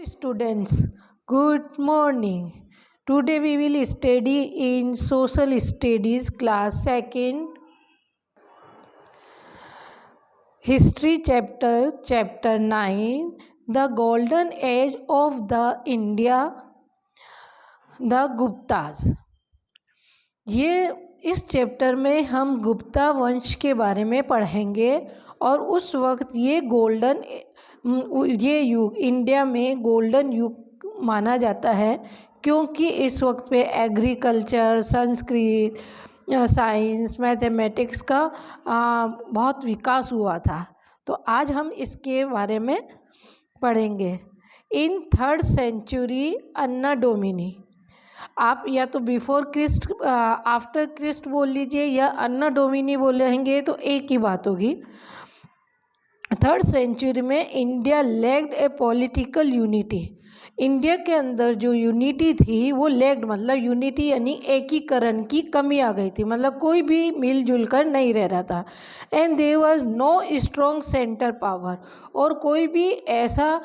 Students, good morning. Today we will study in Social Studies class 2nd History chapter 9, The Golden Age of the India, the Guptas. ये इस chapter में हम गुप्ता वंश के बारे में पढ़ेंगे और उस वक्त ये युग इंडिया में गोल्डन युग माना जाता है, क्योंकि इस वक्त पे एग्रीकल्चर, संस्कृत, साइंस, मैथमेटिक्स का बहुत विकास हुआ था। तो आज हम इसके बारे में पढ़ेंगे। इन 3rd सेंचुरी अन्ना डोमिनी, आप या तो बिफोर क्रिस्ट आफ्टर क्रिस्ट बोल लीजिए या अन्ना डोमिनी बोलेंगे तो एक ही बात होगी। 3rd सेंचुरी में इंडिया लैग्ड ए पॉलिटिकल यूनिटी। इंडिया के अंदर जो यूनिटी थी वो लैग्ड मतलब यूनिटी यानी एकीकरण की कमी आ गई थी, मतलब कोई भी मिलजुल कर नहीं रह रहा था। And there was no strong centre power, और कोई भी ऐसा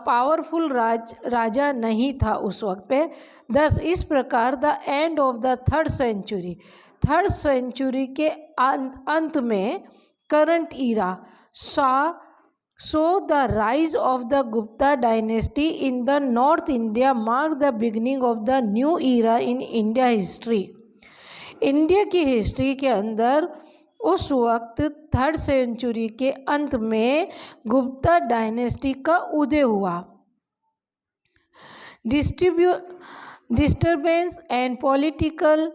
पावरफुल राजा नहीं था उस वक्त पे। दस इस प्रकार the end of the 3rd century के अंत में current era so the rise of the Gupta dynasty in the North India marked the beginning of the new era in India history. India की history के अंदर उस वक्त 3rd century के अंत में गुप्ता डायनेस्टी का उदय हुआ। Disturbance and political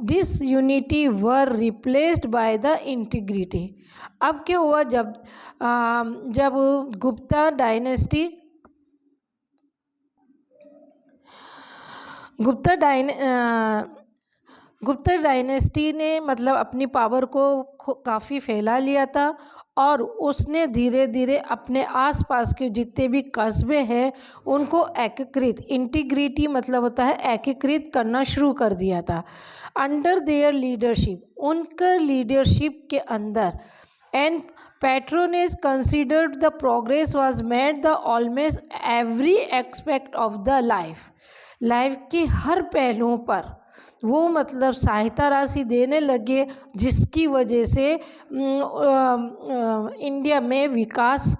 disunity were replaced by the integrity. अब क्या हुआ, जब गुप्ता डायनेस्टी ने मतलब अपनी पावर को काफ़ी फैला लिया था, और उसने धीरे धीरे अपने आसपास के जितने भी कस्बे हैं उनको एकीकृत, इंटीग्रिटी मतलब होता है एकीकृत करना शुरू कर दिया था। अंडर देयर लीडरशिप, उनका लीडरशिप के अंदर, and patronage considered the progress was made the almost every aspect of the life के हर पहलुओं पर वो मतलब सहायता राशि देने लगे, जिसकी वजह से इंडिया में विकास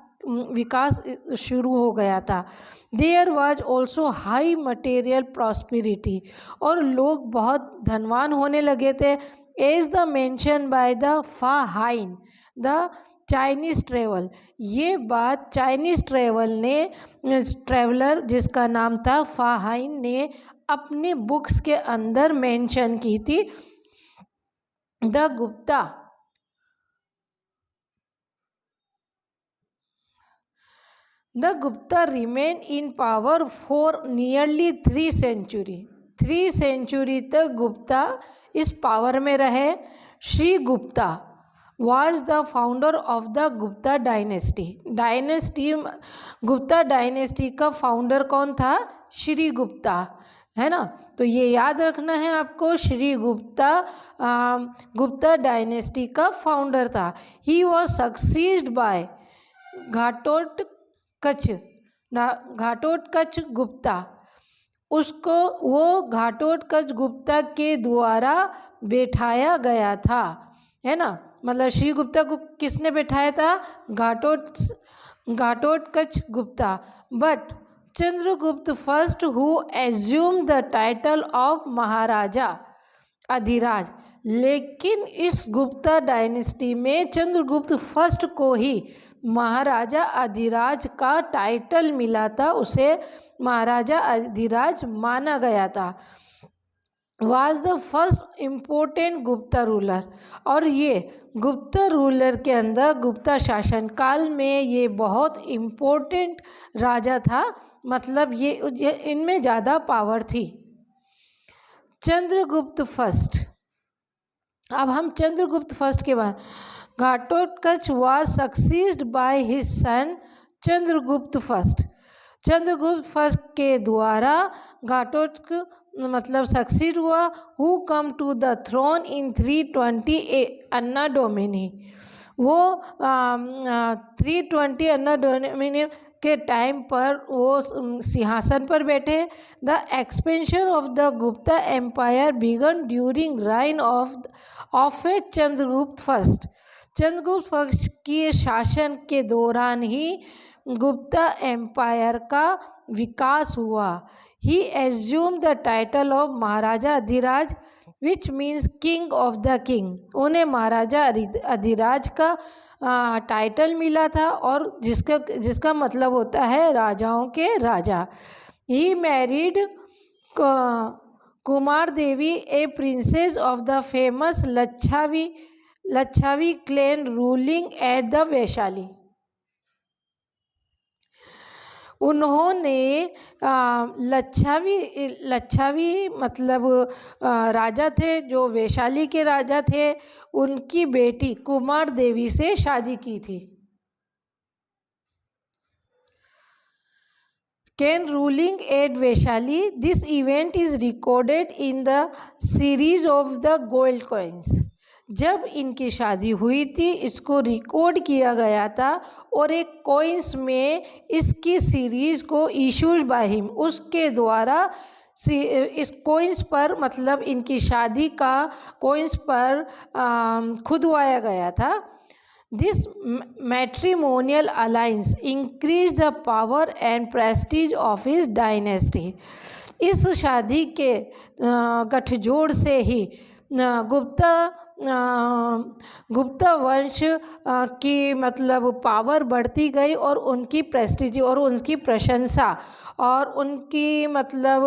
शुरू हो गया था। There was also high material prosperity, और लोग बहुत धनवान होने लगे थे। As the mention by the Fa Hien the Chinese travel, ये बात चाइनीज़ ट्रेवलर जिसका नाम था फा हाइन ने अपने बुक्स के अंदर मेंशन की थी। The Gupta remain in power for nearly 3 century तक गुप्ता इस पावर में रहे। Shri Gupta was the founder of the Gupta dynasty. Gupta dynasty का फाउंडर कौन था? श्री गुप्ता, है ना। तो ये याद रखना है आपको, श्री गुप्ता डायनेस्टी का फाउंडर था। He was succeed by Ghatotkacha Gupta, वो घाटोत्कच गुप्ता के द्वारा बैठाया गया था, है ना। मतलब श्री गुप्ता को किसने बैठाया था? Ghatotkacha Gupta. But Chandragupta first who assume the title of Maharaja Adhiraj, लेकिन इस गुप्ता डायनेस्टी में चंद्रगुप्त फर्स्ट को ही महाराजा अधिराज का टाइटल मिला था, उसे महाराजा अधिराज माना गया था। Was the first important Gupta ruler, और ये गुप्ता रूलर के अंदर गुप्ता शासन काल में ये बहुत इम्पोर्टेंट राजा था, मतलब ये इनमें ज़्यादा पावर थी। चंद्रगुप्त फर्स्ट, अब हम चंद्रगुप्त फर्स्ट के बाद, Ghatotkacha was succeed by his son Chandragupta first के द्वारा घाटोत्कच मतलब सक्सीड हुआ। Who come to the throne in 320 anno domini, वो 320 अन्ना डोमिनी के टाइम पर वो सिंहासन पर बैठे। The expansion of the Gupta empire began during reign of a Chandragupta first. Chandragupta first के शासन के दौरान ही गुप्ता एम्पायर का विकास हुआ। He assume the title of Maharaja Adhiraj which means king of the king. उन्हें महाराजा अधिराज का टाइटल मिला था और जिसका मतलब होता है राजाओं के राजा। He married Kumar Devi a princess of the famous Lichchhavi clan ruling at the Vaishali. उन्होंने लच्छावी मतलब राजा थे जो वैशाली के राजा थे, उनकी बेटी कुमार देवी से शादी की थी। Can ruling at Vaishali, this event is recorded in the series of the gold coins। जब इनकी शादी हुई थी इसको रिकॉर्ड किया गया था और एक कॉइन्स में इसकी सीरीज़ को इशूड बाय हिम, उसके द्वारा इस कॉइन्स पर मतलब इनकी शादी का कॉइन्स पर खुदवाया गया था। This matrimonial alliance increase the power and Prestige of his dynasty. इस शादी के गठजोड़ से ही गुप्ता वंश की मतलब पावर बढ़ती गई और उनकी प्रेस्टीज और उनकी प्रशंसा और उनकी मतलब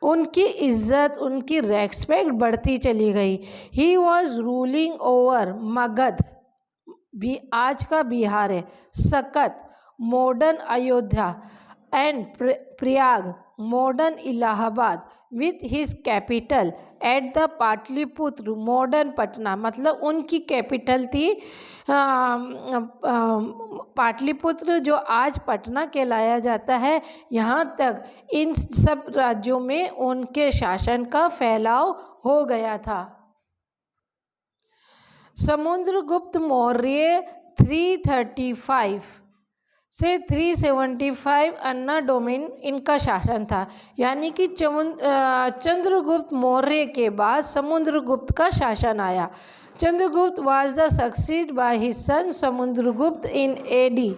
उनकी इज्जत, उनकी रेस्पेक्ट बढ़ती चली गई। He was ruling over Magadh, भी आज का बिहार है, सकत modern Ayodhya and Prayag modern Allahabad with his capital at the Pataliputra modern Patna. मतलब उनकी कैपिटल थी पाटलिपुत्र जो आज पटना कहलाया जाता है। यहाँ तक इन सब राज्यों में उनके शासन का फैलाव हो गया था। समुद्रगुप्त मौर्य 335 से 375 अन्ना डोमिन इनका शासन था, यानी कि चंद्रगुप्त मौर्य के बाद समुद्रगुप्त का शासन आया। Chandragupta was the succeed by his son Samudragupta in AD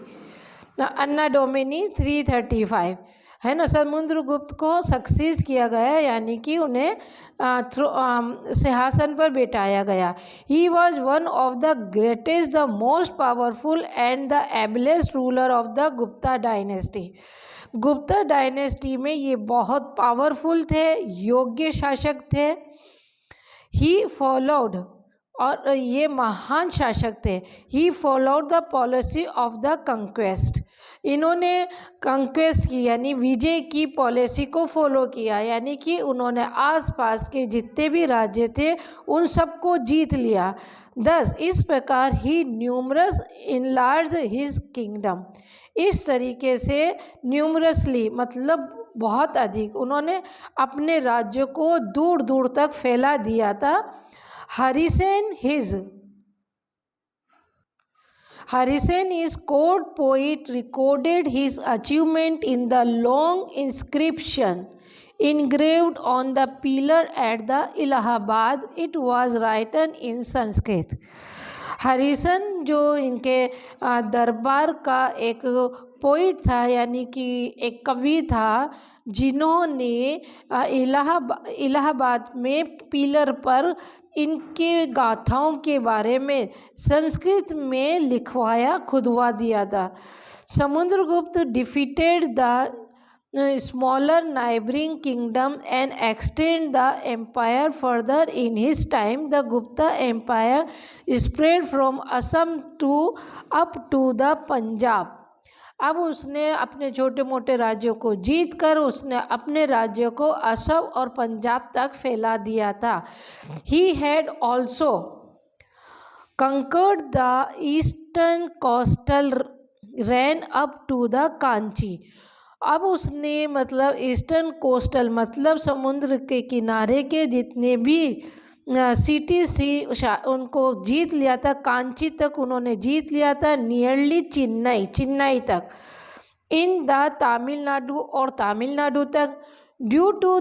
anno domini 335 है ना। समुद्रगुप्त को सक्सीड किया गया यानी कि उन्हें सिंहासन पर बैठाया गया। He was one of the greatest, the most powerful and the ablest ruler of the Gupta dynasty. Gupta dynasty में ये बहुत पावरफुल थे, योग्य शासक थे। ही फॉलोड, और ये महान शासक थे। He followed the policy of the conquest. इन्होंने कंक्वेस्ट की यानी विजय की पॉलिसी को फॉलो किया, यानी कि उन्होंने आसपास के जितने भी राज्य थे उन सबको जीत लिया। दस इस प्रकार ही न्यूमरस इनलार्ज हिज किंगडम। इस तरीके से न्यूमरसली मतलब बहुत अधिक उन्होंने अपने राज्य को दूर दूर तक फैला दिया था। Harisen is court poet recorded his achievement in the long inscription engraved on the pillar at the Allahabad. It was written in Sanskrit. Harrison जो इनके दरबार का एक पोइट था यानी कि एक कवि था, जिन्होंने इलाहाबाद में पिलर पर इनके गाथाओं के बारे में संस्कृत में लिखवाया, खुदवा दिया था। Samudragupta defeated the smaller neighboring kingdom and extend the empire further. In his time, the Gupta Empire spread from Assam up to the Punjab. अब उसने अपने छोटे मोटे राज्यों को जीत कर उसने अपने राज्यों को असम और पंजाब तक फैला दिया था। He had also conquered the eastern coastal ran up to the Kanchi. अब उसने मतलब ईस्टर्न कोस्टल मतलब समुद्र के किनारे के जितने भी सिटीज थी उनको जीत लिया था, कांची तक उन्होंने जीत लिया था, नियरली चेन्नई तक, इन द तमिलनाडु और तमिलनाडु तक। Due to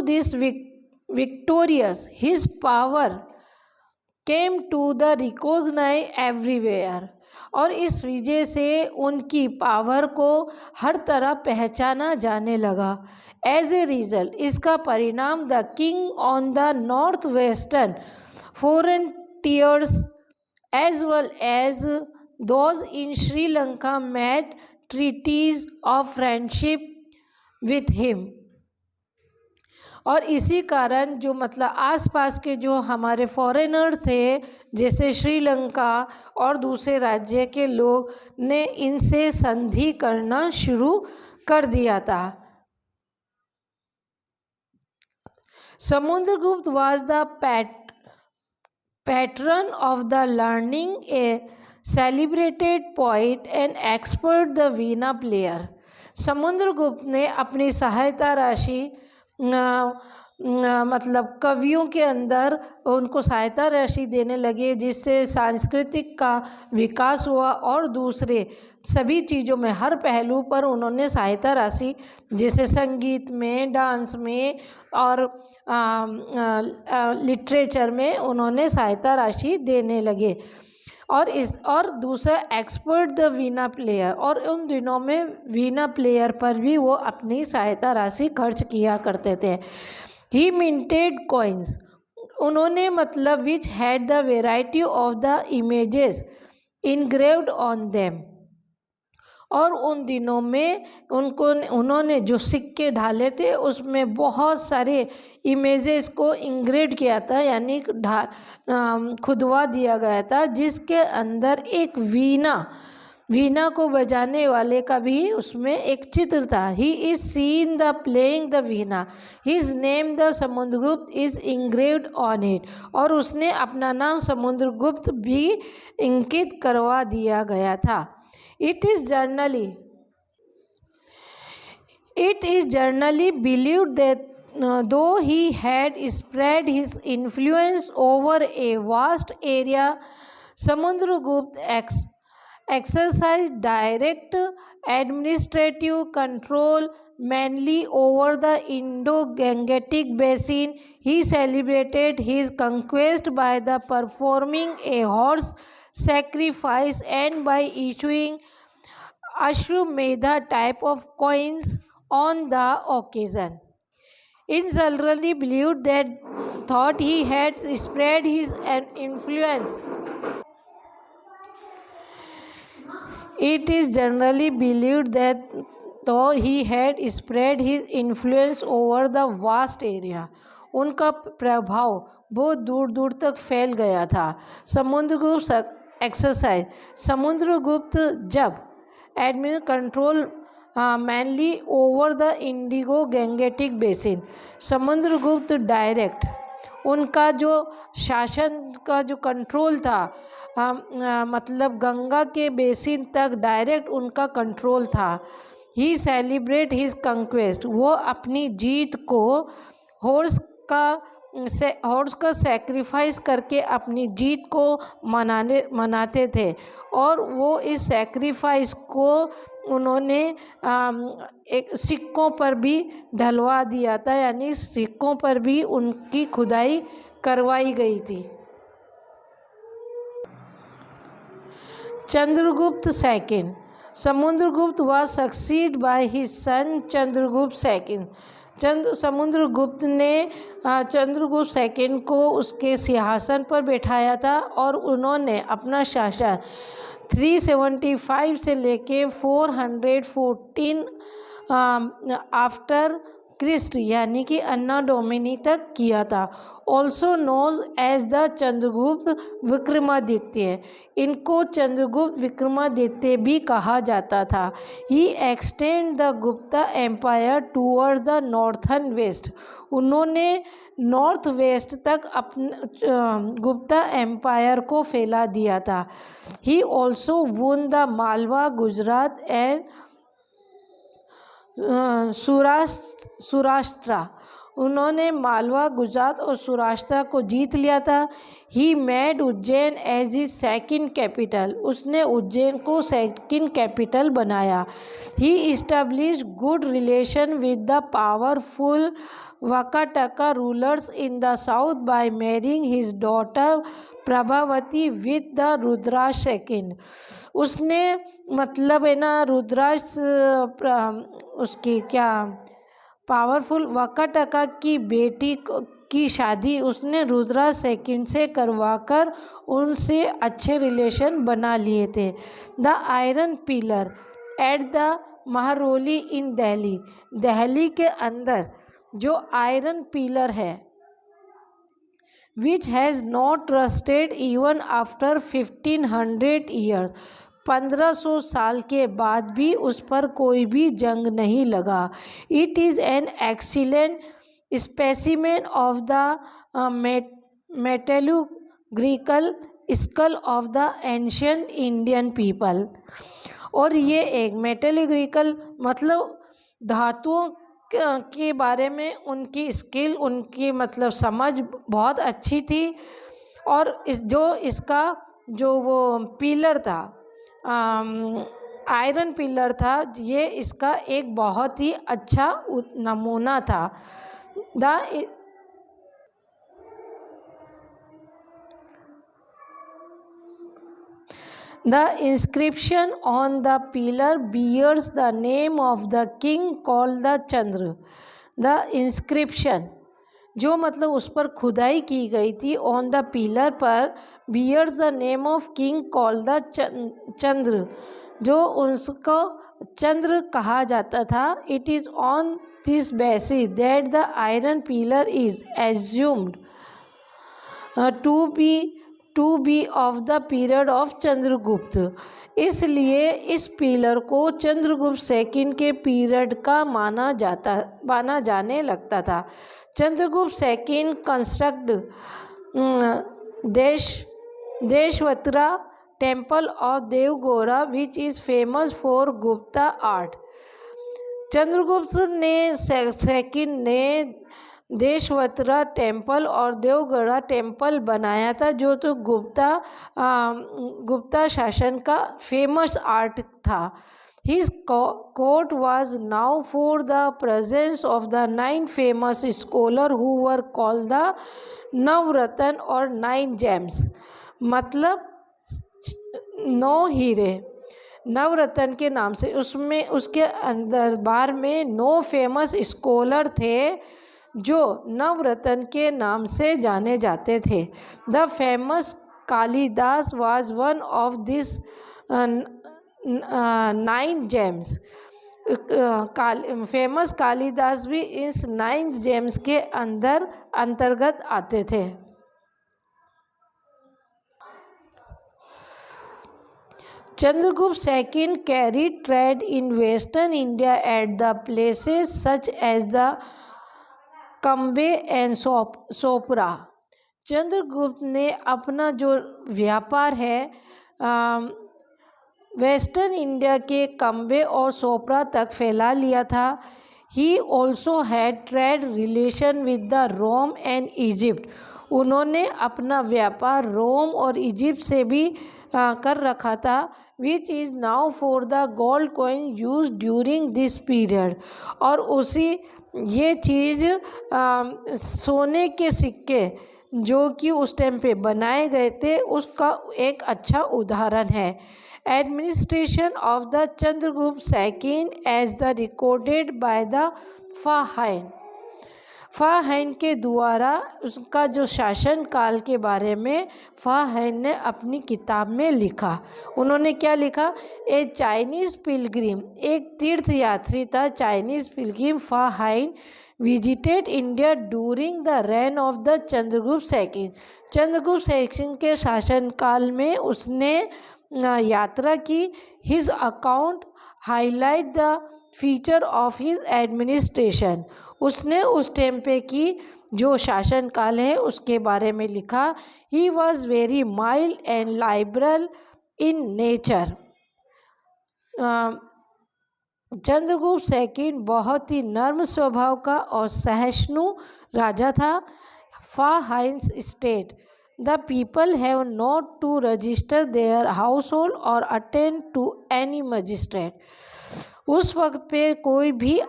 this victorious, his power came to the recognize everywhere, और इस वजह से उनकी पावर को हर तरह पहचाना जाने लगा। एज ए रिजल्ट, इसका परिणाम, the king on the north western frontiers as well as those in Sri Lanka made treaties of friendship with him. और इसी कारण जो मतलब आसपास के जो हमारे फॉरेनर थे, जैसे श्रीलंका और दूसरे राज्य के लोग ने इनसे संधि करना शुरू कर दिया था। Samudragupta was the patron of the learning, a celebrated poet and expert the Veena player। Samudragupta ने अपनी सहायता राशि मतलब कवियों के अंदर उनको सहायता राशि देने लगे, जिससे सांस्कृतिक का विकास हुआ और दूसरे सभी चीज़ों में हर पहलू पर उन्होंने सहायता राशि, जैसे संगीत में, डांस में और लिटरेचर में उन्होंने सहायता राशि देने लगे। और दूसरा एक्सपर्ट द वीणा प्लेयर, और उन दिनों में वीणा प्लेयर पर भी वो अपनी सहायता राशि खर्च किया करते थे। ही मिंटेड कॉइन्स, उन्होंने मतलब which had the variety of the images engraved on them, और उन दिनों में उन्होंने जो सिक्के ढाले थे उसमें बहुत सारे इमेजेस को इंग्रेड किया था, यानी खुदवा दिया गया था, जिसके अंदर एक वीणा को बजाने वाले का भी उसमें एक चित्र था। He is seen the playing the Veena, his name the Samudragupta is engraved on it, और उसने अपना नाम समुद्रगुप्त भी अंकित करवा दिया गया था। It is generally believed that though he had spread his influence over a vast area, Samudragupta exercised direct administrative control mainly over the Indo-Gangetic basin. He celebrated his conquest by the performing a horse sacrifice and by issuing Ashwamedha type of coins on the occasion. It generally believed that thought he had spread his influence. It is generally believed that though he had spread his influence over the vast area, उनका प्रभाव बहुत दूर दूर तक फैल गया था। Samudragupta exercise, Samudragupta जब admin control mainly over the Indo Gangetic basin, Samudragupta direct उनका जो शासन का जो कंट्रोल था, मतलब गंगा के बेसिन तक डायरेक्ट उनका कंट्रोल था। ही सेलिब्रेट हिज कंक्वेस्ट, वो अपनी जीत को हॉर्स का सेक्रीफाइस करके अपनी जीत को मनाते थे, और वो इस सेक्रीफाइस को उन्होंने एक सिक्कों पर भी ढलवा दिया था, यानी सिक्कों पर भी उनकी खुदाई करवाई गई थी। Chandragupta second, Samudragupta was succeeded by his son Chandragupta second. Samudragupta ने चंद्रगुप्त सेकंड को उसके सिंहासन पर बैठाया था, और उन्होंने अपना शासन 375 से लेके 414 आफ्टर क्रिस्ट यानी कि अन्ना डोमिनी तक किया था। Also knows as the Chandragupta Vikramaditya, इनको चंद्रगुप्त विक्रमादित्य भी कहा जाता था। He extend the Gupta empire toward the northern west, उन्होंने नॉर्थ वेस्ट तक अपने गुप्ता एम्पायर को फैला दिया था। He also won the Malwa, Gujarat and Saurashtra, उन्होंने मालवा, गुजरात और सौराष्ट्र को जीत लिया था। He made Ujjain as his second capital, उसने उज्जैन को सेकंड कैपिटल बनाया। He establish good relation with the powerful Vakataka rulers in the south by marrying his daughter Prabhavati with the Rudrasena second. उसने मतलब है ना रुद्राज उसकी क्या पावरफुल वाकाटका की बेटी की शादी उसने रुद्राज सेकंड से करवाकर उनसे अच्छे रिलेशन बना लिए थे। The iron pillar at the Mehrauli in Delhi, Delhi के अंदर जो आयरन पिलर है which has not rusted even after 1500 years, 1500 साल के बाद भी उस पर कोई भी जंग नहीं लगा। It is an excellent specimen of the metallurgical skill of the ancient Indian people. और ये एक मेटैलोग्रिकल मतलब धातुओं के बारे में उनकी स्किल, उनकी मतलब समझ बहुत अच्छी थी। और इसका जो वो पिलर था, आयरन पिलर था, ये इसका एक बहुत ही अच्छा नमूना था। The inscription on the pillar bears the name of the king called the Chandra. The inscription जो मतलब उस पर खुदाई की गई थी ऑन द पिलर पर bears the name of king called the चंद्र, जो उसको चंद्र कहा जाता था। It is on this basis that the iron pillar is assumed to be of the period of Chandragupta. इसलिए इस पिलर को चंद्रगुप्त सेकंड के पीरियड का माना जाने लगता था। Chandragupta second construct Dashavatara temple of Deogarh which is famous for Gupta art. Chandragupta ने सेकंड ने देशवत्रा टेम्पल और देवगढ़ा टेम्पल बनाया था, जो तो गुप्ता शासन का फेमस आर्ट था। His court was known for the presence of the 9 famous scholar who were called the Navratna और 9 जेम्स, मतलब 9 हीरे नवरत्न के नाम से। उसमें उसके अंदर बार में 9 फेमस स्कॉलर थे जो नवरत्न के नाम से जाने जाते थे। The famous Kalidas was one of this 9 James. Famous Kalidas भी इस 9 जेम्स के अंतर्गत आते थे। Chandragupta II carried trade in Western India at the places such as the कंबे and Sopara. Chandragupta ने अपना जो व्यापार है वेस्टर्न इंडिया के कंबे और सोपरा तक फैला लिया था। He also had trade relation with the Rome and Egypt. उन्होंने अपना व्यापार रोम और इजिप्ट से भी कर रखा था। Which is now for the gold coin use during this period. और उसी ये चीज़ सोने के सिक्के जो कि उस टाइम पे बनाए गए थे उसका एक अच्छा उदाहरण है। Administration of the Chandragupta second as the recorded by the Fahien के द्वारा उसका जो शासन काल के बारे में फाहाइन ने अपनी किताब में लिखा। उन्होंने क्या लिखा? ए चाइनीज़ पिलग्रिम, एक तीर्थ यात्री था Chinese pilgrim Fahien, visited India during the reign of the Chandragupta second. Chandragupta second के शासन काल में उसने यात्रा की। His account highlight the feature of his administration. उसने उस टाइम पे की जो शासन काल है उसके बारे में लिखा। He was very mild and liberal in nature. Chandragupta second बहुत ही नर्म स्वभाव का और सहिष्णु राजा था। Fa Hien's state the people have not to register their household और अटेंड टू एनी मजिस्ट्रेट। उस वक्त पे कोई भी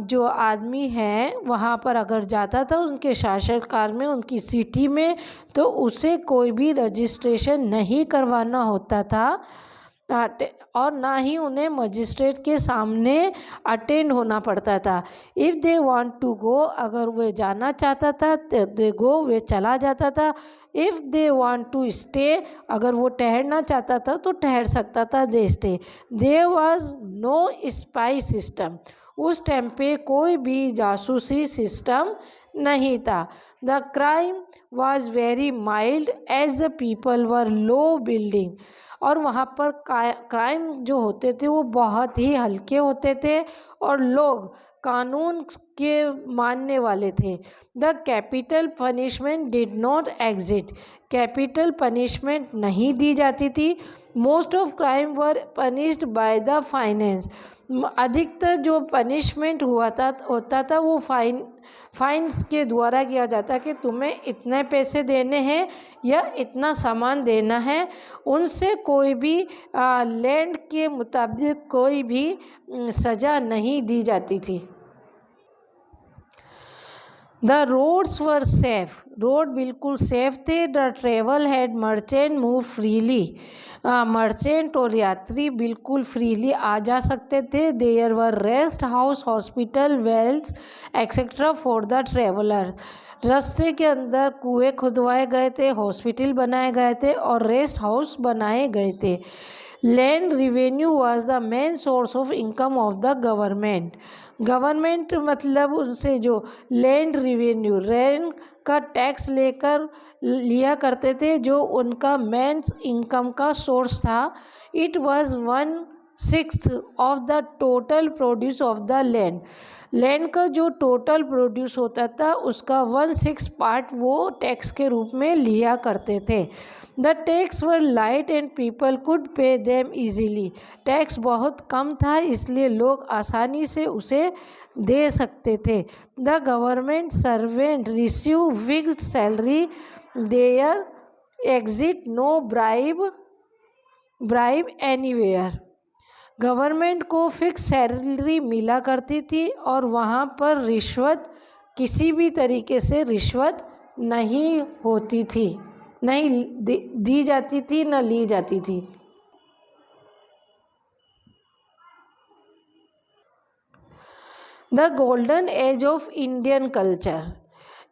जो आदमी है वहाँ पर अगर जाता था उनके शासनकाल में, उनकी सिटी में, तो उसे कोई भी रजिस्ट्रेशन नहीं करवाना होता था और ना ही उन्हें मजिस्ट्रेट के सामने अटेंड होना पड़ता था। If they want to go, अगर वे जाना चाहता था तो दे गो, वे चला जाता था। If they want to stay, अगर वो ठहरना चाहता था तो ठहर सकता था, they stay. There was no spy system, उस टाइम पे कोई भी जासूसी सिस्टम नहीं था। The crime was very mild as the people were law abiding, और वहाँ पर क्राइम जो होते थे वो बहुत ही हल्के होते थे और लोग कानून के मानने वाले थे। The capital punishment did not exist, capital punishment नहीं दी जाती थी। Most of crime were punished by the finance, अधिकतर जो पनिशमेंट होता था वो फाइन्स के द्वारा किया जाता कि तुम्हें इतने पैसे देने हैं या इतना सामान देना है। उनसे कोई भी लैंड के मुताबिक कोई भी सज़ा नहीं दी जाती थी। The roads were safe, road बिल्कुल सेफ थे। The travel had merchant move freely, merchant और यात्री बिल्कुल फ्रीली आ जा सकते थे। There were rest house, hospital, wells etcetera for the traveller, रास्ते के अंदर कुएं खुदवाए गए थे, हॉस्पिटल बनाए गए थे और रेस्ट हाउस बनाए गए थे। Land revenue was the main source of income of the government, government मतलब उनसे जो लैंड रिवेन्यू, लैंड का टैक्स लेकर लिया करते थे, जो उनका मेन इनकम का सोर्स था। It was 1/6 of the total produce of the land, land का जो टोटल प्रोड्यूस होता था उसका 1/6 पार्ट वो टैक्स के रूप में लिया करते थे। The tax were light and people could pay them easily, tax बहुत कम था इसलिए लोग आसानी से उसे दे सकते थे। The government servant receive fixed salary, there exist no bribe anywhere, government को फिक्स सैलरी मिला करती थी और वहाँ पर रिश्वत, किसी भी तरीके से रिश्वत नहीं होती थी, नहीं दी जाती थी, न ली जाती थी। The golden age of Indian culture,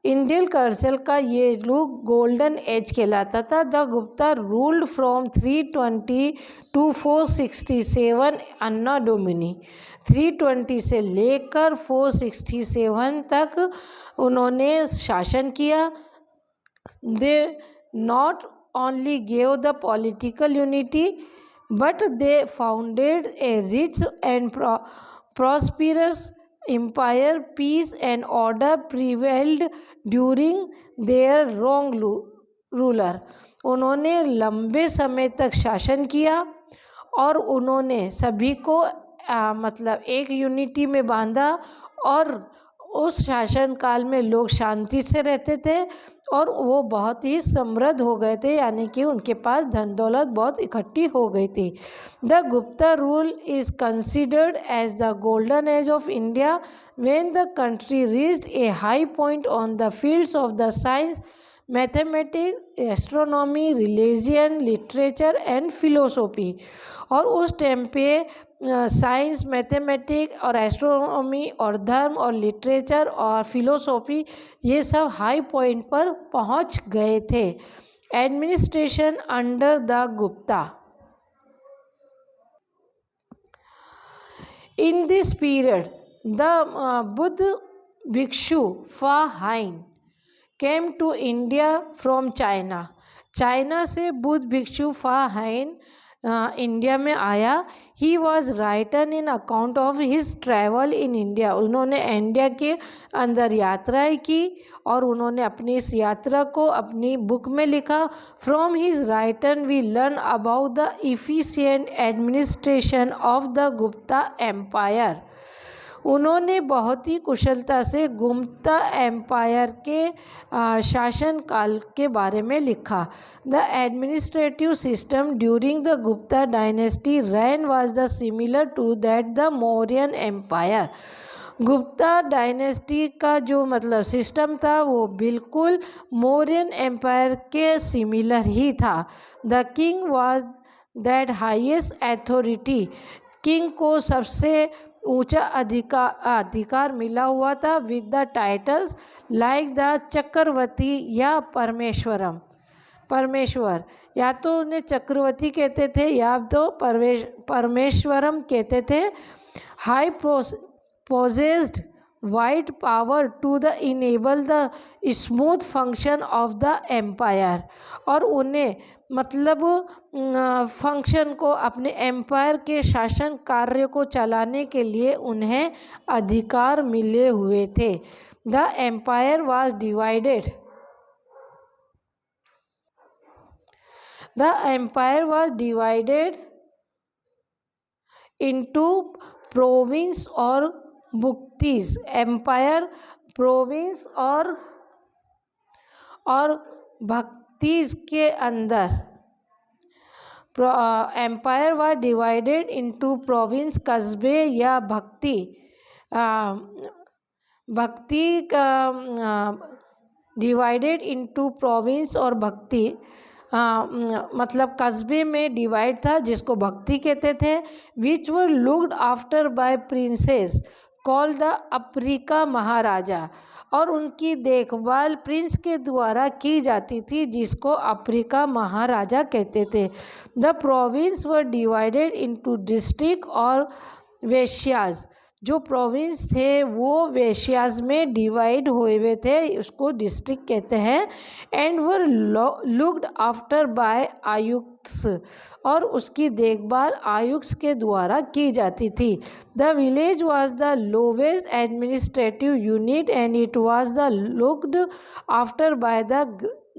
Indian culture का ये लोग गोल्डन एज कहलाता था। The Gupta ruled from 320 to 467 anno domini, 320 से लेकर 467 तक उन्होंने शासन किया। They not only gave the political unity but they founded a rich and prosperous empire, peace and order prevailed during their long ruler, उन्होंने लंबे समय तक शासन किया और उन्होंने सभी को मतलब एक यूनिटी में बांधा और उस शासन काल में लोग शांति से रहते थे और वो बहुत ही समृद्ध हो गए थे, यानी कि उनके पास धन दौलत बहुत इकट्ठी हो गई थी। The Gupta rule is considered as the golden age of India when the country reached a high point on the fields of the science, mathematics, astronomy, religion, literature and philosophy, और उस टाइम पे साइंस, मैथमेटिक्स और astronomy और धर्म और literature और philosophy ये सब हाई पॉइंट पर पहुंच गए थे। Administration under the Gupta, in this period the Buddha bhikshu Fa Hien came to India from China, China से Buddha bhikshu Fa Hien India में आया। He was written in account of his travel in India. उन्होंने इंडिया के अंदर यात्राएं की और उन्होंने अपनी इस यात्रा को अपनी बुक में लिखा। From his written we learn about the efficient administration of the Gupta empire. उन्होंने बहुत ही कुशलता से गुप्ता एम्पायर के शासनकाल के बारे में लिखा। The administrative system during the Gupta dynasty reign was the similar to that the Mauryan empire. Gupta dynasty का जो मतलब सिस्टम था वो बिल्कुल मौर्यन एम्पायर के सिमिलर ही था। The king was that highest authority. King को सबसे ऊंचा अधिकार मिला हुआ था with the titles like the Chakravarti या परमेश्वर। या तो उन्हें चक्रवर्ती कहते थे या तो परमेश्वरम कहते थे। High possessed wide power to the enable the smooth function of the empire। और उन्हें मतलब फंक्शन को अपने एम्पायर के शासन कार्य को चलाने के लिए उन्हें अधिकार मिले हुए थे। The empire was divided. The empire was divided into province और बुक्तीज। एम्पायर प्रोविंस और भक्तीज के अंदर empire was divided into province, कस्बे या भक्ति का डिवाइडेड इनटू प्रोविंस और भक्ति मतलब कस्बे में डिवाइड था जिसको भक्ति कहते थे। Which were looked after by princes call the Uparika Maharaja. और उनकी देखभाल प्रिंस के द्वारा की जाती थी जिसको अफ्रीका महाराजा कहते थे। The province were divided into district और वेश्याज। जो प्रोविंस थे वो वेश्याज में डिवाइड हुए हुए थे, उसको डिस्ट्रिक्ट कहते हैं। And were looked after by ayuktas. और उसकी देखभाल आयुक्त के द्वारा की जाती थी। The village was the lowest administrative unit and it was the looked after by the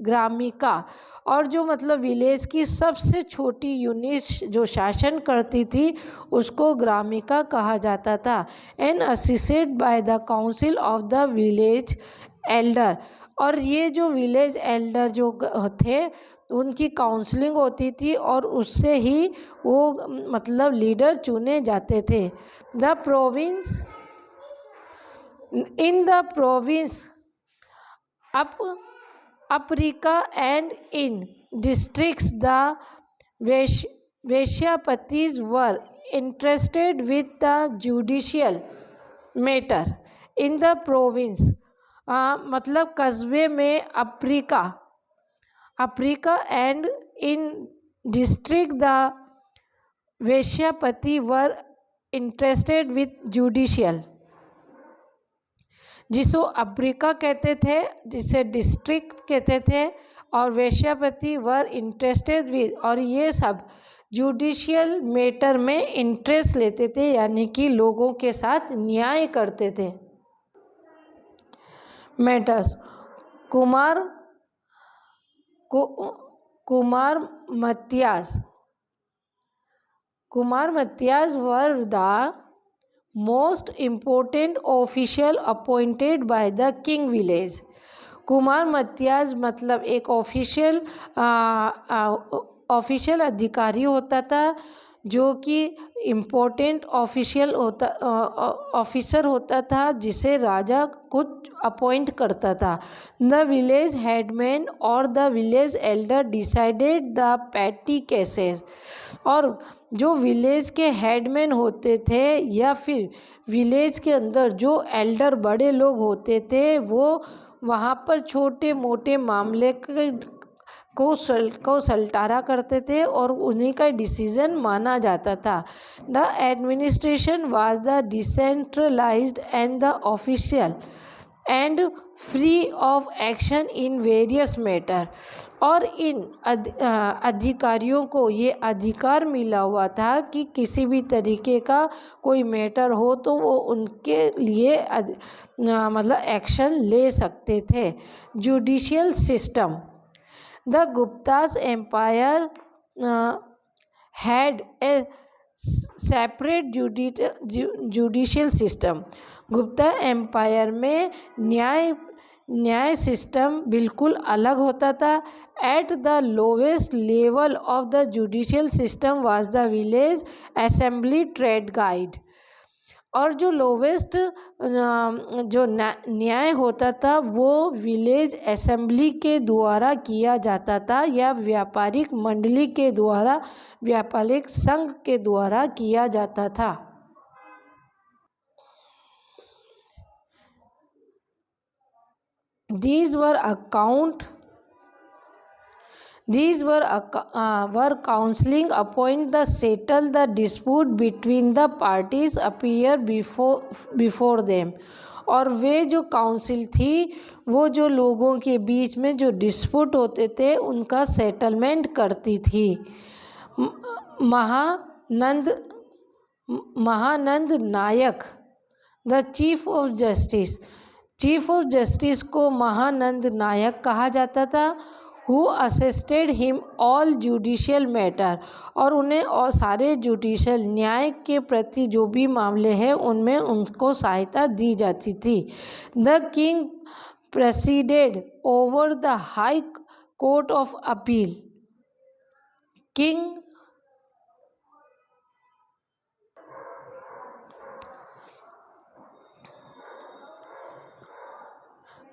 gramika. और जो मतलब विलेज की सबसे छोटी यूनिट जो शासन करती थी उसको ग्रामिका कहा जाता था। And assisted by the council of the village Elder. और ये जो विलेज एल्डर जो थे उनकी काउंसलिंग होती थी और उससे ही वो मतलब लीडर चुने जाते थे। The province in the province Uparika and in districts the vishayapatis were interested with the judicial matter. In the province मतलब कस्बे में Uparika and in district the vishayapati were interested with judicial, जिसको अफ्रीका कहते थे, जिसे डिस्ट्रिक्ट कहते थे, और वेश्यापति वर इंटरेस्टेड विद, और ये सब जुडिशियल मैटर में इंटरेस्ट लेते थे यानी कि लोगों के साथ न्याय करते थे। Matters kumaramatyas were the most important official appointed by the king village. Kumaramatyas मतलब एक ऑफिशियल अधिकारी होता था जो कि इम्पोर्टेंट ऑफिसर होता था जिसे राजा खुद अपॉइंट करता था। द विलेज हेडमैन और the village elder decided the petty cases. और जो विलेज के हेडमैन होते थे या फिर विलेज के अंदर जो एल्डर बड़े लोग होते थे वो वहाँ पर छोटे मोटे मामले को सलटारा करते थे और उन्हीं का डिसीजन माना जाता था। The administration was the decentralised and the official and free of action in various matter. और इन अधिकारियों को ये अधिकार मिला हुआ था कि किसी भी तरीके का कोई मैटर हो तो वो उनके लिए मतलब एक्शन ले सकते थे। Judicial system, the Guptas empire had a separate judicial system. Gupta empire में न्याय सिस्टम बिल्कुल अलग होता था। At the lowest level of the judicial system was the village assembly trade guild. और जो लोवेस्ट जो न्याय होता था वो विलेज असेंबली के द्वारा किया जाता था या व्यापारिक मंडली के द्वारा, व्यापारिक संघ के द्वारा किया जाता था। These were counseling appoint the settle the dispute between the parties appear before them। और वे जो काउंसिल थी वो जो लोगों के बीच में जो डिस्प्यूट होते थे उनका सेटलमेंट करती थी। Mahanand Nayak, the chief of justice. Chief of justice को महानंद नायक कहा जाता था। Who assisted him all judicial matter, और उन्हें और सारे जुडिशियल न्याय के प्रति जो भी मामले हैं उनमें उनको सहायता दी जाती थी। The king preceded over the high court of appeal.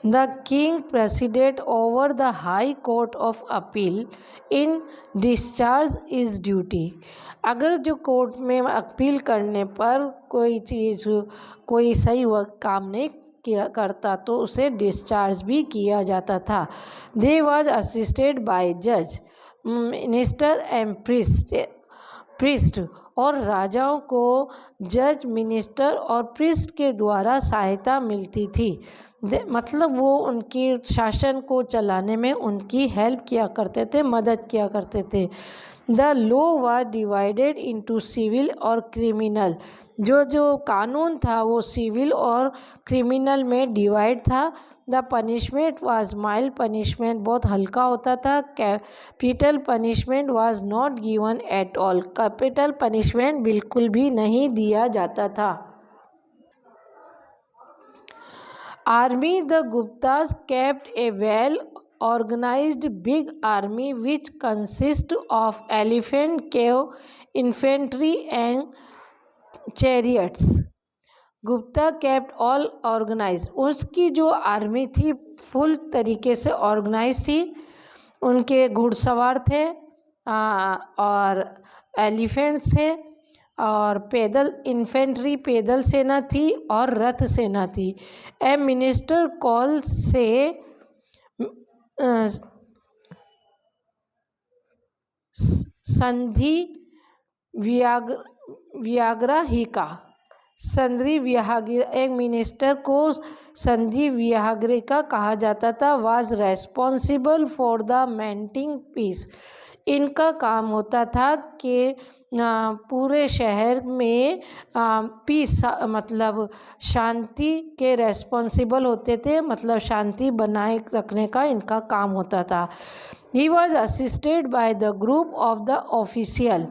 The king presided over the High Court of Appeal in discharge his duty। अगर जो कोर्ट में अपील करने पर कोई सही वक्त काम नहीं किया करता तो उसे डिस्चार्ज भी किया जाता था। They was assisted by judge, minister and priest। और राजाओं को जज, मिनिस्टर और प्रिस्ट के द्वारा सहायता मिलती थी। मतलब वो उनकी शासन को चलाने में उनकी हेल्प किया करते थे, मदद किया करते थे। The law was divided into civil और क्रिमिनल। जो कानून था वो सिविल और क्रिमिनल में डिवाइड था। The punishment was mild, punishment बहुत हल्का होता था। Capital punishment was not given at all, capital punishment बिल्कुल भी नहीं दिया जाता था। Army, the Guptas kept a well organized big army which consist of elephant cav infantry and chariots। Gupta kept all organized, उसकी जो आर्मी थी फुल तरीके से ऑर्गेनाइज थी। उनके घुड़सवार थे और एलिफेंट थे और पैदल इन्फेंट्री पैदल सेना थी और रथ सेना थी। ए मिनिस्टर कॉल से संधि व्याग्रहिका। संधि व्याग्र, एक मिनिस्टर को संधि व्याग्रिका कहा जाता था। Was responsible for the maintaining peace. इनका काम होता था कि पूरे शहर में पीस मतलब शांति के रेस्पॉन्सिबल होते थे, मतलब शांति बनाए रखने का इनका काम होता था। He was assisted by the group of the official.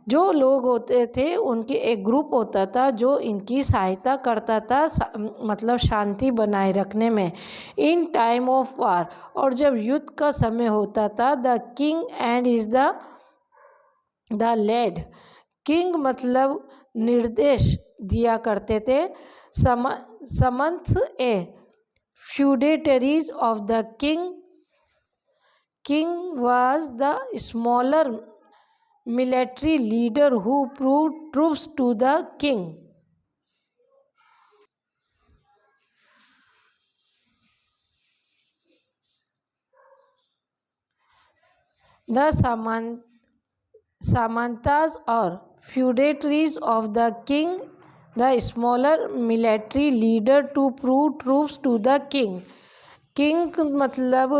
जो लोग होते थे उनके एक ग्रुप होता था जो इनकी सहायता करता था मतलब शांति बनाए रखने में। इन टाइम ऑफ वार, और जब युद्ध का समय होता था, the king and is the lead. King मतलब निर्देश दिया करते थे। Summons a feudatories of the king. King was the smaller military leader who proved troops to the king। The samantas or feudatories of the king the smaller military leader to prove troops to the king. King मतलब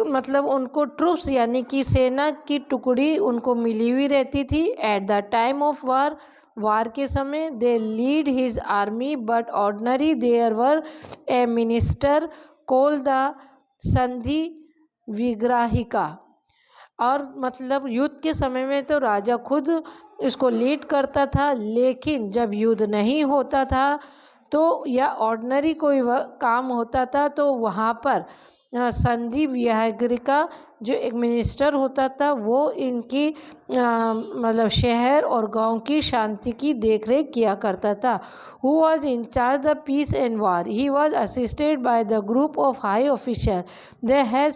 मतलब उनको troops यानी कि सेना की टुकड़ी उनको मिली हुई रहती थी। At the time of war के समय they lead his army but ordinary there were a minister call the sandhi vigrahika. और मतलब युद्ध के समय में तो राजा खुद इसको लीड करता था, लेकिन जब युद्ध नहीं होता था तो या ऑर्डिनरी कोई काम होता था तो वहाँ पर संधि विग्राहिका जो एक मिनिस्टर होता था वो इनकी मतलब शहर और गांव की शांति की देखरेख किया करता था। Who was in charge the peace and war. He was assisted by the group of high officer they had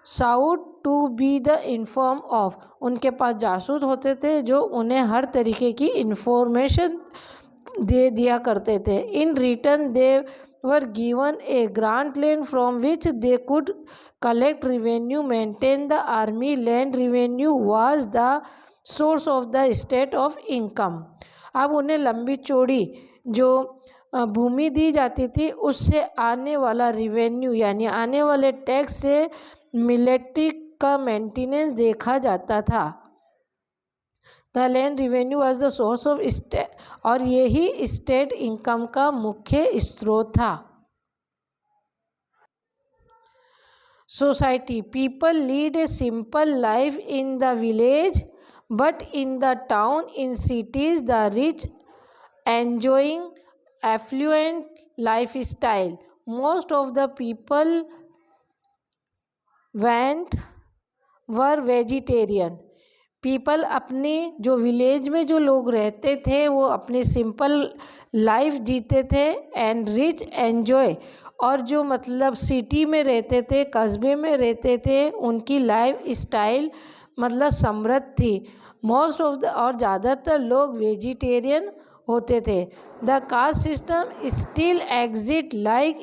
sought to be the inform of. उनके पास जासूस होते थे जो उन्हें हर तरीके की इंफॉर्मेशन दे दिया करते थे। In return they were given A grant land from which they could collect revenue maintain the army. Land revenue was the source of the state of income. अब उन्हें लंबी चौड़ी जो भूमि दी जाती थी उससे आने वाला रिवेन्यू यानी आने वाले टैक्स से मिलिट्री का मेंटेनेंस देखा जाता था। The land revenue was the source of state और यही स्टेट इनकम का मुख्य स्रोत था। Society people lead a simple life in the village but in the town in cities the rich enjoying affluent life style. Most of the people were vegetarian. People अपने जो village में जो लोग रहते थे वो अपनी सिंपल लाइफ जीते थे। एंड रिच एन्जॉय और जो मतलब सिटी में रहते थे कस्बे में रहते थे उनकी लाइफ स्टाइल मतलब समृद्ध थी। मोस्ट ऑफ द और ज़्यादातर लोग वेजिटेरियन होते थे। The caste system still exist like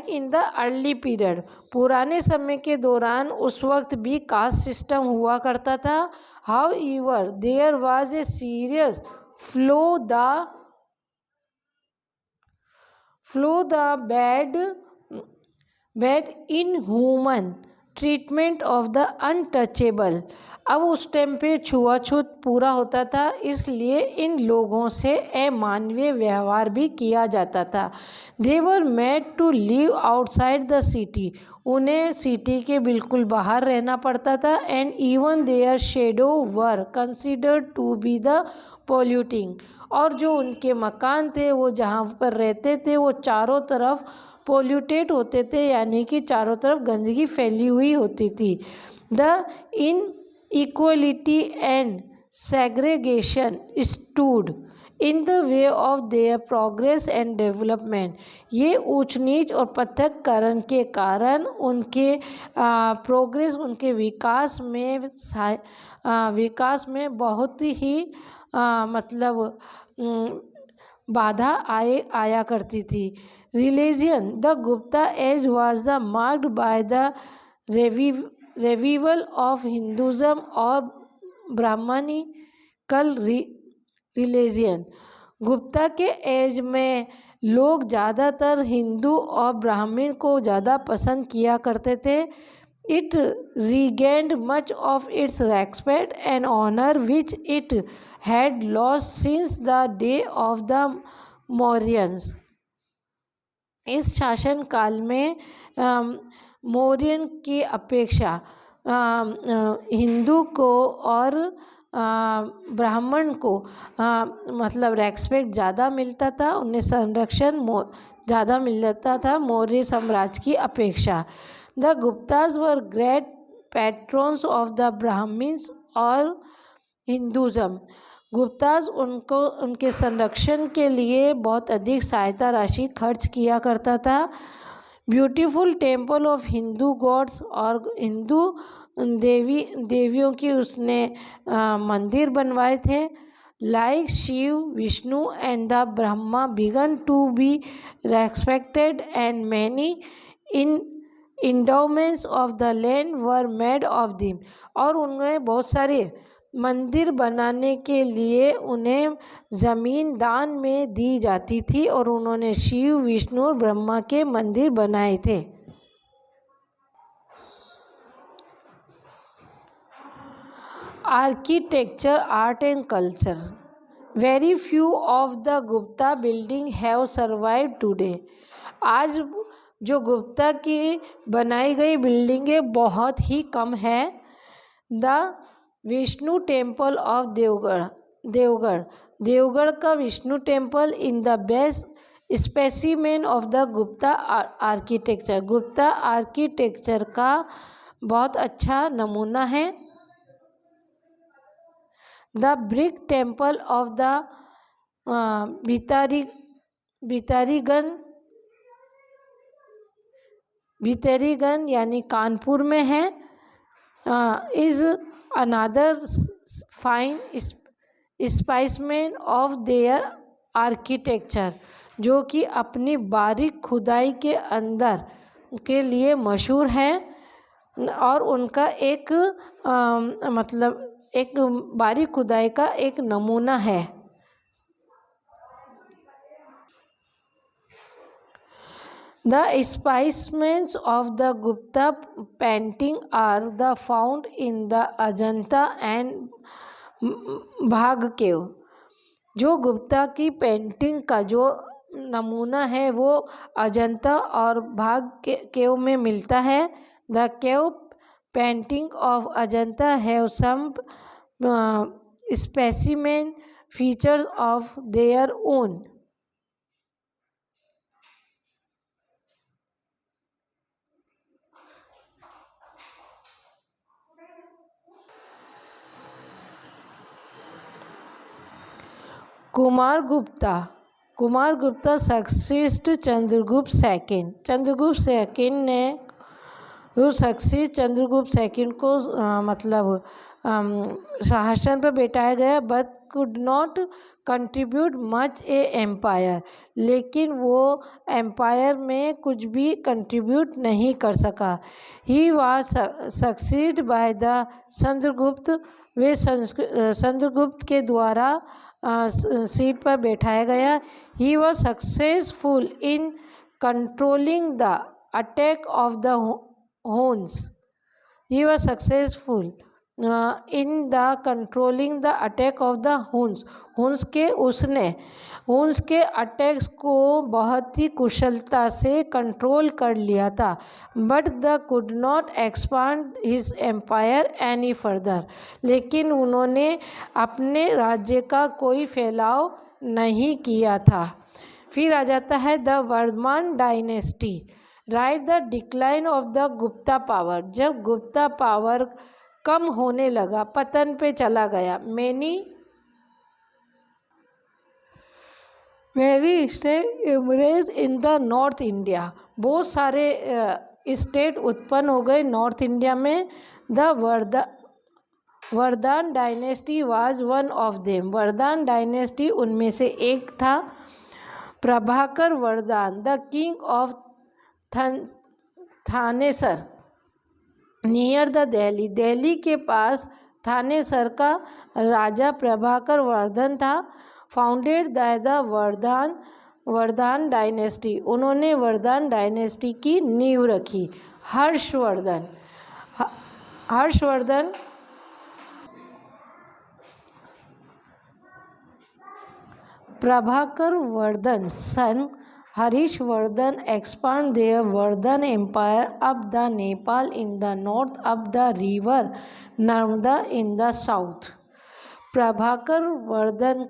in the early period. पुराने समय के दौरान उस वक्त भी कास्ट सिस्टम हुआ करता था। However there was a serious flaw the bad inhuman treatment of the untouchable. अब उस टाइम पे छुआछूत पूरा होता था, इसलिए इन लोगों से अमानवीय व्यवहार भी किया जाता था। They were made to live outside the city. उन्हें सिटी के बिल्कुल बाहर रहना पड़ता था। And even their shadow were considered to be the polluting. और जो उनके मकान थे वो जहाँ पर रहते थे वो चारों तरफ पोल्यूटेड होते थे यानी कि चारों तरफ गंदगी फैली हुई होती थी। The in equality and segregation stood in the way of their progress and development. ये ऊंच नीच और पृथककरण के कारण उनके प्रोग्रेस उनके विकास में बहुत ही मतलब बाधा आया करती थी। Religion the Gupta age was the marked by the revival of Hinduism और ब्राह्मणिकल रिलीजियन। गुप्ता के एज में लोग ज़्यादातर हिंदू और ब्राह्मण को ज़्यादा पसंद किया करते थे। It regained much of its respect and honor which it had lost since the day of the Mauryans। इस शासन काल में मौर्यन की अपेक्षा हिंदू को और ब्राह्मण को मतलब रेस्पेक्ट ज़्यादा मिलता था, उन्हें संरक्षण ज़्यादा मिलता था मौर्य साम्राज्य की अपेक्षा। The Guptas were great patrons of the Brahmans और हिंदुज़म। गुप्ताज उनके संरक्षण के लिए बहुत अधिक सहायता राशि खर्च किया करता था। Beautiful temple of Hindu gods और हिंदू देवियों की उसने मंदिर बनवाए थे। Like Shiva Vishnu and the Brahma began to be respected and many in endowments of the land were made of them, और उन्हें बहुत सारे मंदिर बनाने के लिए उन्हें ज़मीन दान में दी जाती थी और उन्होंने शिव विष्णु और ब्रह्मा के मंदिर बनाए थे। Architecture, art and culture. Very few of the Gupta building have survive today. आज जो गुप्ता की बनाई गई बिल्डिंगें बहुत ही कम है। The Vishnu temple of Deogarh का Vishnu temple in the best specimen of the Gupta architecture. Gupta architecture का बहुत अच्छा नमूना है। The brick temple of the Bhitargaon यानी कानपुर में है। Is another fine specimen of their architecture, जो कि अपनी बारीक खुदाई के अंदर के लिए मशहूर है और उनका एक एक बारीक खुदाई का एक नमूना है। The specimens of the Gupta painting are the found in the Ajanta and भाग केव। जो गुप्ता की पेंटिंग का जो नमूना है वो अजंता और भाग केव में मिलता है। The cave painting of Ajanta have some specimen features of their own. Kumara Gupta succeed Chandragupta second. Chandragupta second ने सक्सीड चंद्रगुप्त सेकंड को शासन पर बैठाया गया, but could not contribute much a empire, लेकिन वो एम्पायर में कुछ भी कंट्रीब्यूट नहीं कर सका। He was succeed by the Chandragupta, वे चंद्रगुप्त के द्वारा सीट पर बैठाया गया। He was successful in controlling the attack of the Huns. He was successful in the controlling the attack of the Huns उसने हुन्स के अटैक्स को बहुत ही कुशलता से कंट्रोल कर लिया था। But the could not expand his empire any further, लेकिन उन्होंने अपने राज्य का कोई फैलाव नहीं किया था। फिर आ जाता है the Vardhaman dynasty. Right the decline of the Gupta power. जब गुप्ता पावर कम होने लगा, पतन पे चला गया, very state emerge in the north India. बहुत सारे स्टेट उत्पन्न हो गए नॉर्थ इंडिया में। The Vardhan dynasty was one of them. Vardhan dynasty उनमें से एक था। Prabhakar Vardhan the king of Thanesar near the Delhi. Delhi के पास थानेसर का राजा प्रभाकर वर्धन था। Founded the Vardhan dynasty. उन्होंने वर्धन डायनेस्टी की नींव रखी। हर्षवर्धन प्रभाकर वर्धन सन Harishvardhan expand their Vardhan empire up the Nepal in the north, up the river Narmada in the south. Prabhakar Vardhan